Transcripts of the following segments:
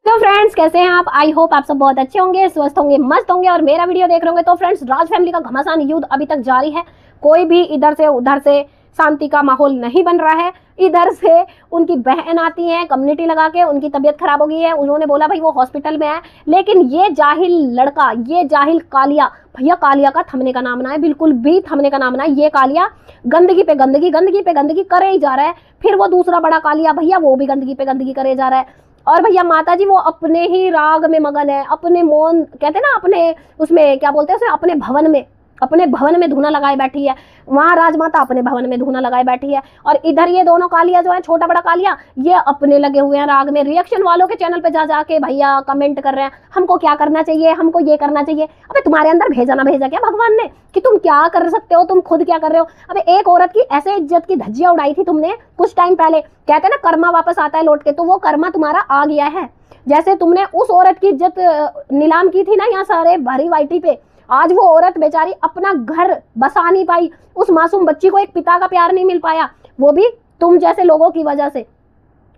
तो फ्रेंड्स कैसे हैं आप। आई होप आप सब बहुत अच्छे होंगे, स्वस्थ होंगे, मस्त होंगे और मेरा वीडियो देख रहे होंगे। तो फ्रेंड्स, राज फैमिली का घमासान युद्ध अभी तक जारी है। कोई भी इधर से उधर से शांति का माहौल नहीं बन रहा है। इधर से उनकी बहन आती है कम्युनिटी लगा के, उनकी तबीयत खराब हो गई है, उन्होंने बोला भाई वो हॉस्पिटल में है। लेकिन ये जाहिल लड़का, ये जाहिल कालिया, भैया कालिया का थमने का नाम ना है, बिल्कुल भी थमने का नाम ना है। ये कालिया गंदगी पे गंदगी, गंदगी पे गंदगी करे ही जा रहा है। फिर वो दूसरा बड़ा कालिया भैया, वो भी गंदगी पे गंदगी करे जा रहा है। और भैया माता जी वो अपने ही राग में मगन है, अपने मौन कहते हैं ना, अपने उसमें क्या बोलते हैं उसे, अपने भवन में धूना लगाए बैठी है। वहां राजमाता अपने भवन में धूना लगाए बैठी है और इधर ये दोनों कालिया जो है, छोटा बड़ा कालिया, ये अपने लगे हुए हैं राग में। रिएक्शन वालों के चैनल पे जा जाके भैया कमेंट कर रहे हैं, हमको क्या करना चाहिए, हमको ये करना चाहिए। अबे तुम्हारे अंदर भेजा ना भेजा क्या भगवान ने कि तुम क्या कर सकते हो, तुम खुद क्या कर रहे हो। अबे एक औरत की ऐसे इज्जत की धज्जियां उड़ाई थी तुमने कुछ टाइम पहले। कहते हैं ना कर्मा वापस आता है लौट के, तो वो कर्मा तुम्हारा आ गया है। जैसे तुमने उस औरत की इज्जत नीलाम की थी ना यहाँ सारे भरी वाइटी पे, आज वो औरत बेचारी अपना घर बसा नहीं पाई। उस मासूम बच्ची को एक पिता का प्यार नहीं मिल पाया, वो भी तुम जैसे लोगों की वजह से।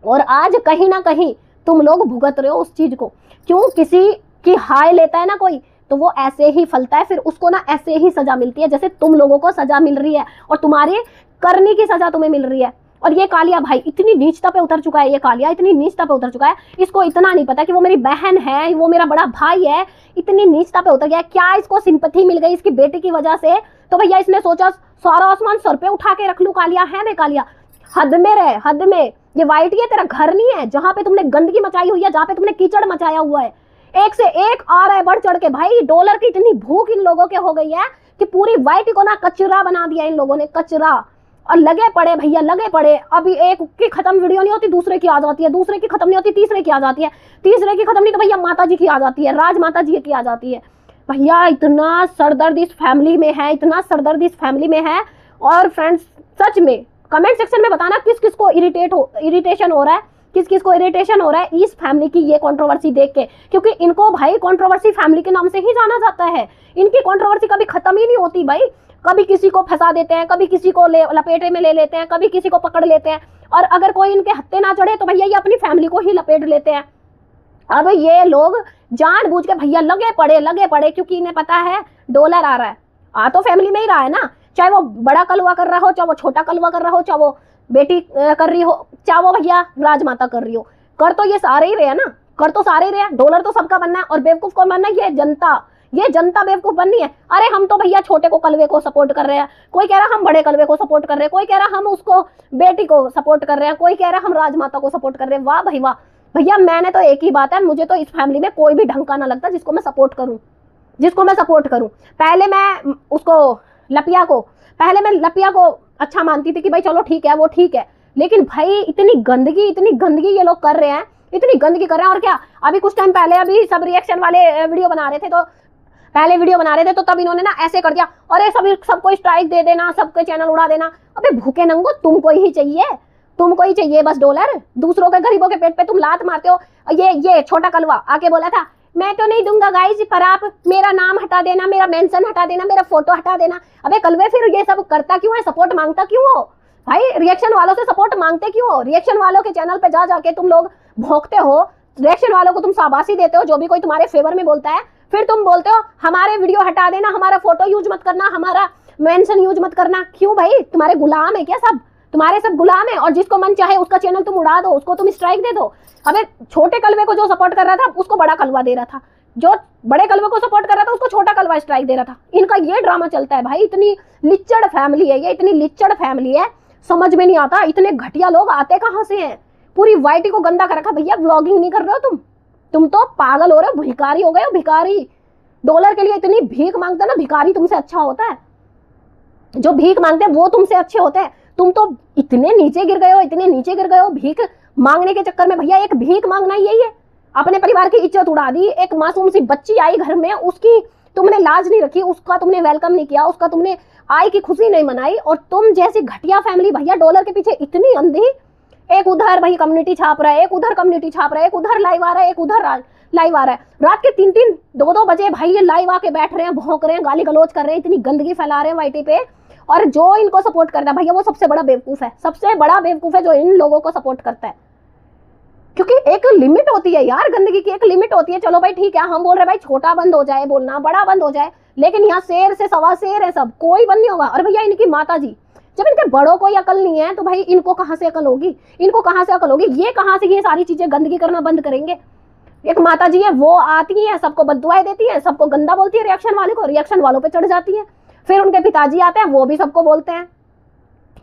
और आज कहीं ना कहीं तुम लोग भुगत रहे हो उस चीज को। क्यों? किसी की हाय लेता है ना कोई, तो वो ऐसे ही फलता है, फिर उसको ना ऐसे ही सजा मिलती है जैसे तुम लोगों को सजा मिल रही है और तुम्हारी करने की सजा तुम्हें मिल रही है। और ये कालिया भाई इतनी नीचता पे उतर चुका है, ये कालिया इतनी नीचता पे उतर चुका है, इसको इतना नहीं पता कि वो मेरी बहन है, वो मेरा बड़ा भाई है। इतनी नीचता पे उतर गया। क्या इसको सिंपैथी मिल गई इसकी बेटी की वजह से? तो भैया इसने सोचा सारा आसमान सर पे उठा के रख लूं। कालिया है मैं कालिया, हद में रहे, हद में। ये वाइट, ये तेरा घर नहीं है जहां पे तुमने गंदगी मचाई हुई है, जहां पे तुमने कीचड़ मचाया हुआ है। एक से एक आ रहा है बढ़ चढ़ के। भाई डॉलर की इतनी भूख इन लोगों के हो गई है कि पूरी वाइट को ना कचरा बना दिया इन लोगों ने, कचरा। और लगे पड़े भैया, लगे पड़े। अभी एक की खत्म वीडियो नहीं होती दूसरे की आ जाती है, दूसरे की खत्म नहीं होती तीसरे की आ जाती है, तीसरे की खत्म नहीं तो भैया माता जी की आ जाती है, राज माता जी की आ जाती है। भैया इतना सरदर्द इस फैमिली में है, इतना सरदर्द इस फैमिली में है। और फ्रेंड्स सच में कमेंट सेक्शन में बताना किस किस को इरिटेशन हो रहा है, किस किस को इरिटेशन हो रहा है इस फैमिली की ये कंट्रोवर्सी देख के। क्योंकि इनको भाई कंट्रोवर्सी फैमिली के नाम से ही जाना जाता है। इनकी कंट्रोवर्सी कभी खत्म ही नहीं होती भाई। कभी किसी को फंसा देते हैं, कभी किसी को लपेटे में ले लेते हैं, कभी किसी को पकड़ लेते हैं। और अगर कोई इनके हत्थे ना चढ़े तो भैया ये अपनी फैमिली को ही लपेट लेते हैं। अब ये लोग जानबूझ के भैया लगे पड़े, क्योंकि इन्हें पता है डॉलर आ रहा है। आ तो फैमिली में ही रहा है ना, चाहे वो बड़ा कलवा कर रहा हो, चाहे वो छोटा कलवा कर रहा हो, चाहे वो बेटी कर रही हो, चाहे वो भैया राजमाता कर रही हो। कर तो ये सारे ही रहे हैं ना, कर तो सारे ही रहे हैं। डॉलर तो सबका बनना है और बेवकूफ कौन बनना है? ये जनता बेवकूफ बननी है। अरे हम तो भैया छोटे को कलवे को सपोर्ट कर रहे हैं, कोई कह रहा हम बड़े कलवे को सपोर्ट कर रहे हैं, कोई कह रहा हम उसको बेटी को सपोर्ट कर रहे हैं, कोई कह रहा हम राजमाता को सपोर्ट कर रहे हैं। वाह भाई वाह। भैया मैंने तो एक ही बात है, मुझे तो इस फैमिली में कोई भी ढंग का ना लगता जिसको मैं सपोर्ट करूं। पहले मैं उसको पहले मैं लपिया को अच्छा मानती थी कि भाई चलो ठीक है, वो ठीक है। लेकिन भाई इतनी गंदगी ये लोग कर रहे हैं, इतनी गंदगी कर रहे हैं। और क्या, अभी कुछ टाइम पहले अभी सब रिएक्शन वाले वीडियो बना रहे थे तो तब इन्होंने ना ऐसे कर दिया, अरे सबको स्ट्राइक दे देना, सबके चैनल उड़ा देना। अबे भूखे नंगो, तुमको ही चाहिए बस डॉलर। दूसरों के गरीबों के पेट पे तुम लात मारते हो। ये छोटा कलवा आके बोला था मैं तो नहीं दूंगा गाइस, पर आप मेरा नाम हटा देना, मेरा मेंशन हटा देना, मेरा फोटो हटा देना। अबे कलवे फिर ये सब करता क्यों है, सपोर्ट मांगता क्यों हो भाई? रिएक्शन वालों से सपोर्ट मांगते क्यों हो? रिएक्शन वालों के चैनल पे जा जाके तुम लोग भोंकते हो, रिएक्शन वालों को तुम शाबाशी देते हो जो भी कोई तुम्हारे फेवर में बोलता है। फिर तुम बोलते हो हमारे वीडियो हटा देना, हमारा फोटो यूज मत करना, हमारा मेंशन यूज मत करना। क्यों भाई, तुम्हारे गुलाम है क्या सब? तुम्हारे सब गुलाम है और जिसको मन चाहे उसका चैनल तुम उड़ा दो, उसको तुम स्ट्राइक दे दो। अबे छोटे कलवे को जो सपोर्ट कर रहा था उसको बड़ा कलवा दे रहा था, जो बड़े कलवे को सपोर्ट कर रहा था उसको छोटा कलवा स्ट्राइक दे रहा था। इनका ये ड्रामा चलता है भाई। इतनी लिच्चड़ फैमिली है ये, इतनी लिच्चड़ फैमिली है, समझ में नहीं आता। इतने घटिया लोग आते कहां से हैं? पूरी वाइटी को गंदा कर रखा। भैया व्लॉगिंग नहीं कर रहे हो तुम तो पागल हो रहे हो, भिखारी हो गए हो, भिखारी। डॉलर के लिए इतनी भीख मांगते ना, भिखारी तुमसे अच्छा होता है। जो भीख मांगते हैं वो तुमसे अच्छे होते हैं। तुम तो इतने नीचे गिर गए हो भीख मांगने के चक्कर में। भैया एक भीख मांगना यही है? अपने परिवार की इज्जत उड़ा दी। एक मासूम सी बच्ची आई घर में, उसकी तुमने लाज नहीं रखी, उसका तुमने वेलकम नहीं किया, उसका तुमने आई की खुशी नहीं मनाई। और तुम जैसी घटिया फैमिली भैया डॉलर के पीछे इतनी अंधी, एक उधर भाई कम्युनिटी छाप रहा है, एक उधर कम्युनिटी छाप रहा है, एक उधर लाइव आ रहा है, एक उधर लाइव आ रहा है। रात के 3-3 2-2 बजे भाई ये लाइव आके बैठ रहे हैं, भौंक रहे हैं, गाली गलौज कर रहे हैं, इतनी गंदगी फैला रहे हैं वाईटी पे। और जो इनको सपोर्ट करता है भैया वो सबसे बड़ा बेवकूफ है, सबसे बड़ा बेवकूफ है जो इन लोगों को सपोर्ट करता है। क्योंकि एक लिमिट होती है यार, गंदगी की एक लिमिट होती है। चलो भाई ठीक है, हम बोल रहे भाई छोटा बंद हो जाए बोलना, बड़ा बंद हो जाए, लेकिन यहाँ शेर से सवा शेर है सब, कोई बंद नहीं होगा। और भैया इनकी माता जी, जब इनके बड़ों को अकल नहीं है तो भाई इनको कहाँ से अकल होगी, इनको कहाँ से अकल होगी, ये कहाँ से ये सारी चीजें गंदगी करना बंद करेंगे। एक माता जी है, वो आती है, सबको बददुआएं देती है, सबको गंदा बोलती है, रिएक्शन वाले को, रिएक्शन वालों पे चढ़ जाती है। फिर उनके पिताजी आते हैं, वो भी सबको बोलते हैं,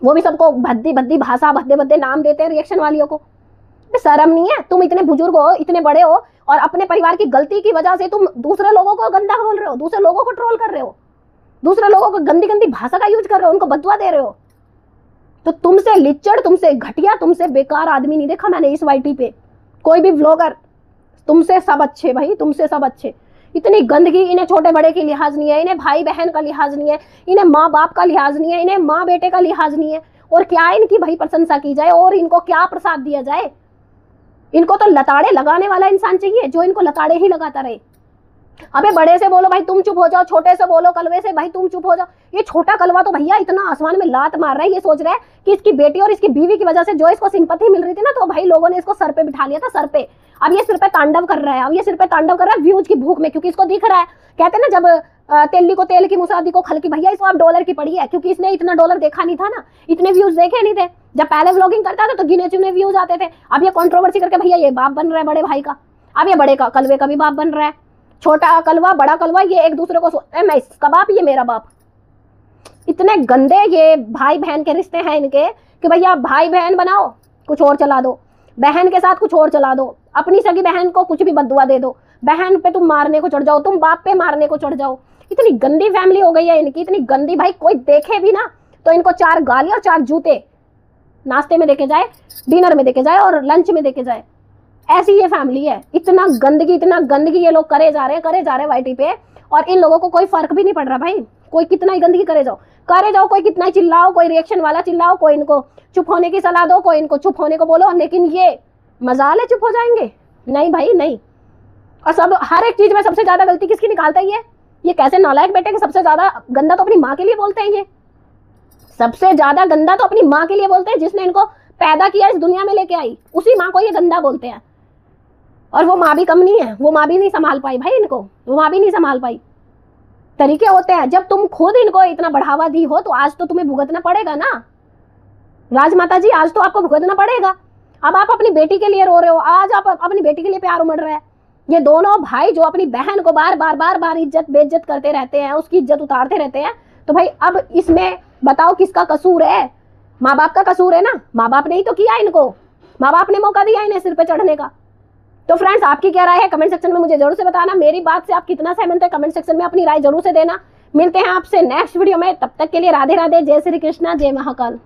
वो भी सबको भद्दी भद्दी भाषा, भद्दे भद्दे नाम देते हैं रिएक्शन वालियों को। शर्म नहीं है? तुम इतने बुजुर्ग हो, इतने बड़े हो, और अपने परिवार की गलती की वजह से तुम दूसरे लोगों को गंदा बोल रहे हो, दूसरे लोगों को ट्रोल कर रहे हो, दूसरे लोगों को गंदी गंदी भाषा का यूज कर रहे हो, उनको बददुआ दे रहे हो। तो तुमसे लिच्चड़, तुमसे घटिया, तुमसे बेकार आदमी नहीं देखा मैंने इस वाईटी पे, कोई भी व्लॉगर। तुमसे सब अच्छे भाई, तुमसे सब अच्छे। इतनी गंदगी, इन्हें छोटे बड़े की लिहाज नहीं है, इन्हें भाई बहन का लिहाज नहीं है, इन्हें माँ बाप का लिहाज नहीं है, इन्हें माँ बेटे का लिहाज नहीं है। और क्या इनकी भाई प्रशंसा की जाए, और इनको क्या प्रसाद दिया जाए। इनको तो लताड़े लगाने वाला इंसान चाहिए, जो इनको लताड़े ही लगाता रहे। अबे बड़े से बोलो भाई तुम चुप हो जाओ, छोटे से बोलो कलवे से भाई तुम चुप हो जाओ। ये छोटा कलवा तो भैया इतना आसमान में लात मार रहा है, ये सोच रहा है कि इसकी बेटी और इसकी बीवी की वजह से जो इसको सिंपैथी मिल रही थी ना, तो भाई लोगों ने इसको सर पे बिठा लिया था, सर पे। अब ये सिर पे तांडव कर रहा है, अब ये सिर पे तांडव कर रहा है व्यूज की भूख में, क्योंकि इसको दिख रहा है। कहते हैं ना, जब तेली को तेल की मुसादी को खल की, भैया इसको अब डॉलर की पड़ी है, क्योंकि इसने इतना डॉलर देखा नहीं था ना, इतने व्यूज देखे नहीं थे। जब पहले व्लॉगिंग करता था तो गिने चुने व्यूज आते थे। अब ये कंट्रोवर्सी करके भैया ये बाप बन रहा है बड़े भाई का, अब ये बड़े का कलवे का भी बाप बन रहा है। छोटा कलवा बड़ा कलवा, ये एक दूसरे को मैं इसका बाप, ये मेरा बाप। इतने गंदे ये भाई बहन के रिश्ते हैं इनके कि भैया भाई बहन बनाओ, कुछ और चला दो, बहन के साथ कुछ और चला दो, अपनी सगी बहन को कुछ भी बददुआ दे दो, बहन पे तुम मारने को चढ़ जाओ, तुम बाप पे मारने को चढ़ जाओ। इतनी गंदी फैमिली हो गई है इनकी, इतनी गंदी, भाई कोई देखे भी ना तो इनको 4 गाली और 4 जूते नाश्ते में देके जाए, डिनर में देके जाए और लंच में देके जाए। ऐसी ये फैमिली है। इतना गंदगी ये लोग करे जा रहे हैं वाईटी पे, और इन लोगों को कोई फर्क भी नहीं पड़ रहा भाई। कोई कितना ही गंदगी करे जाओ, कोई कितना ही चिल्लाओ, कोई रिएक्शन वाला चिल्लाओ, कोई इनको चुप होने की सलाह दो, कोई इनको चुप होने को बोलो, लेकिन ये मजाल है चुप हो जाएंगे? नहीं भाई नहीं। और सब हर एक चीज में सबसे ज्यादा गलती किसकी निकालता है ये कैसे नालायक बेटे कि सबसे ज्यादा गंदा तो अपनी माँ के लिए बोलते हैं। ये सबसे ज्यादा गंदा तो अपनी माँ के लिए बोलते हैं, जिसने इनको पैदा किया, इस दुनिया में लेके आई, उसी माँ को ये गंदा बोलते हैं। और वो माँ भी कम नहीं है, वो माँ भी नहीं संभाल पाई भाई इनको, वो माँ भी नहीं संभाल पाई। तरीके होते हैं, जब तुम खुद इनको इतना बढ़ावा दी हो तो आज तो तुम्हें भुगतना पड़ेगा ना राजमाता जी, आज तो आपको भुगतना पड़ेगा। अब आप अपनी बेटी के लिए रो रहे हो, आज आप अपनी बेटी के लिए प्यार उमड़ रहा है। ये दोनों भाई जो अपनी बहन को बार बार इज्जत बेइज्जत करते रहते हैं, उसकी इज्जत उतारते रहते हैं, तो भाई अब इसमें बताओ किसका कसूर है? माँ बाप का कसूर है ना, माँ बाप ने ही तो किया इनको, माँ बाप ने मौका दिया इन्हें सिर पे चढ़ने का। तो फ्रेंड्स आपकी क्या राय है कमेंट सेक्शन में मुझे जरूर से बताना। मेरी बात से आप कितना सहमत है कमेंट सेक्शन में अपनी राय जरूर से देना। मिलते हैं आपसे नेक्स्ट वीडियो में, तब तक के लिए राधे राधे, जय श्री कृष्णा, जय महाकाल।